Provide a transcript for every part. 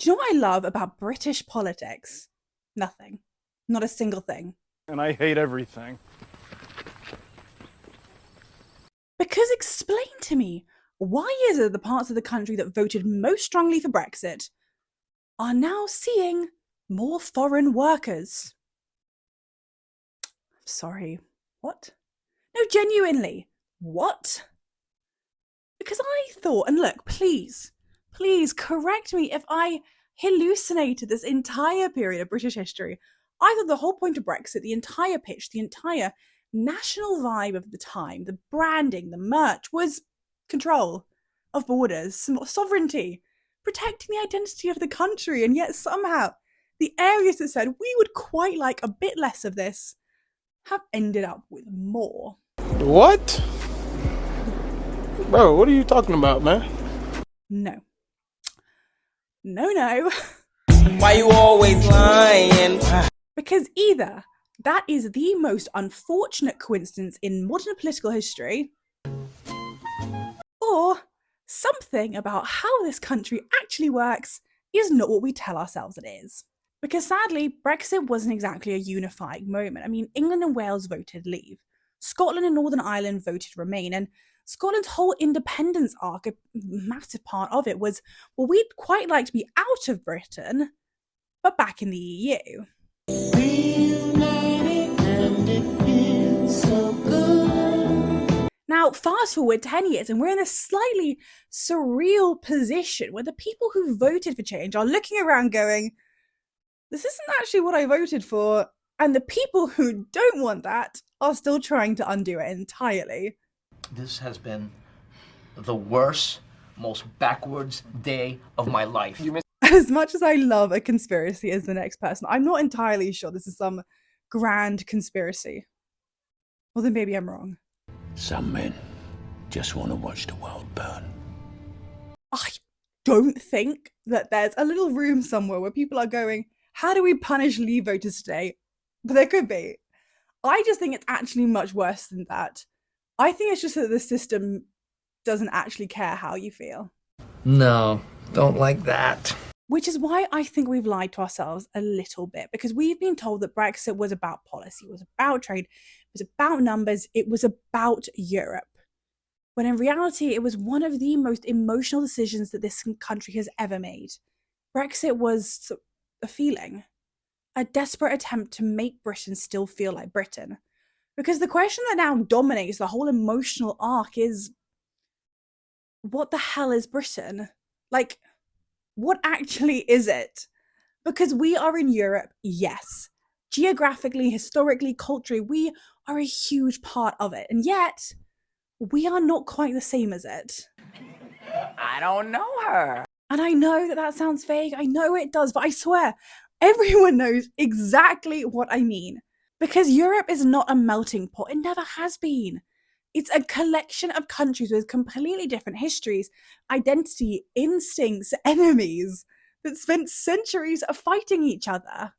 Do you know what I love about British politics? Nothing. Not a single thing. And I hate everything. Because explain to me, why is it the parts of the country that voted most strongly for Brexit are now seeing more foreign workers? Sorry, what? No, genuinely, what? Because I thought, and look, please correct me if I hallucinated this entire period of British history. I thought the whole point of Brexit, the entire pitch, the entire national vibe of the time, the branding, the merch, was control of borders, sovereignty, protecting the identity of the country, and yet somehow the areas that said we would quite like a bit less of this have ended up with more. What? Bro, what are you talking about, man? No. Why you always lying? Because either that is the most unfortunate coincidence in modern political history, or something about how this country actually works is not what we tell ourselves it is. Because sadly, Brexit wasn't exactly a unifying moment. I mean, England and Wales voted leave. Scotland and Northern Ireland voted remain. And Scotland's whole independence arc, a massive part of it was, well, we'd quite like to be out of Britain, but back in the EU. Now, fast forward 10 years, and we're in a slightly surreal position where the people who voted for change are looking around going, this isn't actually what I voted for, and the people who don't want that are still trying to undo it entirely. This has been the worst, most backwards day of my life. As much as I love a conspiracy as the next person, I'm not entirely sure this is some grand conspiracy. Well, then maybe I'm wrong. Some men just want to watch the world burn. I don't think that there's a little room somewhere where people are going, how do we punish Leave voters today? But there could be. I just think it's actually much worse than that. I think it's just that the system doesn't actually care how you feel. No, don't like that. Which is why I think we've lied to ourselves a little bit, because we've been told that Brexit was about policy, was about trade, it was about numbers, it was about Europe. When in reality, it was one of the most emotional decisions that this country has ever made. Brexit was a feeling, a desperate attempt to make Britain still feel like Britain. Because the question that now dominates the whole emotional arc is, what the hell is Britain? Like, what actually is it? Because we are in Europe, yes. Geographically, historically, culturally, we are a huge part of it. And yet, we are not quite the same as it. I don't know her. And I know that sounds vague. I know it does, but I swear, everyone knows exactly what I mean. Because Europe is not a melting pot. It never has been. It's a collection of countries with completely different histories, identity, instincts, enemies that spent centuries fighting each other.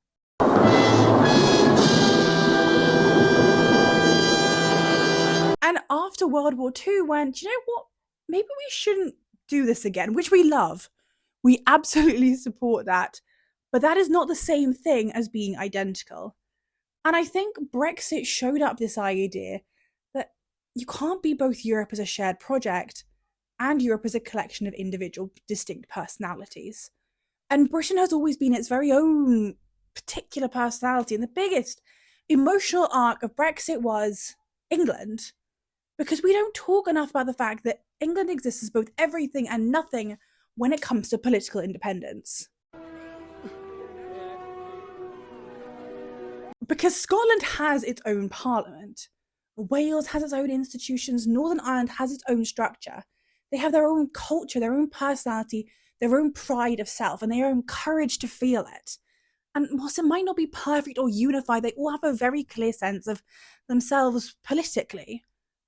And after World War II went, you know what? Maybe we shouldn't do this again, which we love. We absolutely support that. But that is not the same thing as being identical. And I think Brexit showed up this idea that you can't be both Europe as a shared project and Europe as a collection of individual distinct personalities. And Britain has always been its very own particular personality. And the biggest emotional arc of Brexit was England. Because we don't talk enough about the fact that England exists as both everything and nothing when it comes to political independence. Because Scotland has its own parliament. Wales has its own institutions. Northern Ireland has its own structure. They have their own culture, their own personality, their own pride of self, and their own courage to feel it. And whilst it might not be perfect or unified, they all have a very clear sense of themselves politically.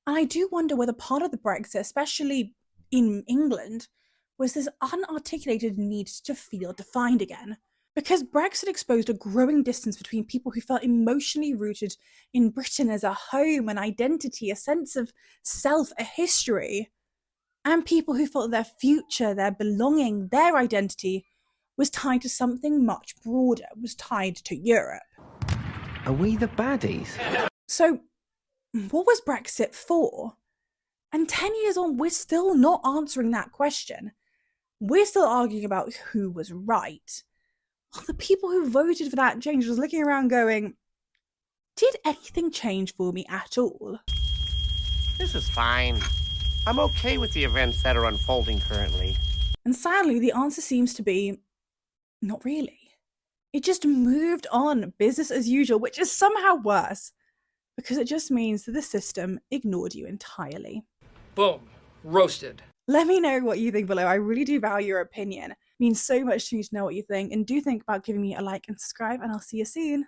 And I do wonder whether part of the Brexit, especially in England, was this unarticulated need to feel defined again. Because Brexit exposed a growing distance between people who felt emotionally rooted in Britain as a home, an identity, a sense of self, a history, and people who felt their future, their belonging, their identity was tied to something much broader, was tied to Europe. Are we the baddies? So, what was Brexit for? And 10 years on, we're still not answering that question. We're still arguing about who was right. While the people who voted for that change was looking around going, did anything change for me at all? This is fine. I'm okay with the events that are unfolding currently. And sadly, the answer seems to be, not really. It just moved on, business as usual, which is somehow worse, because it just means that the system ignored you entirely. Boom. Roasted. Let me know what you think below. I really do value your opinion. It means so much to me to know what you think, and do think about giving me a like and subscribe, and I'll see you soon.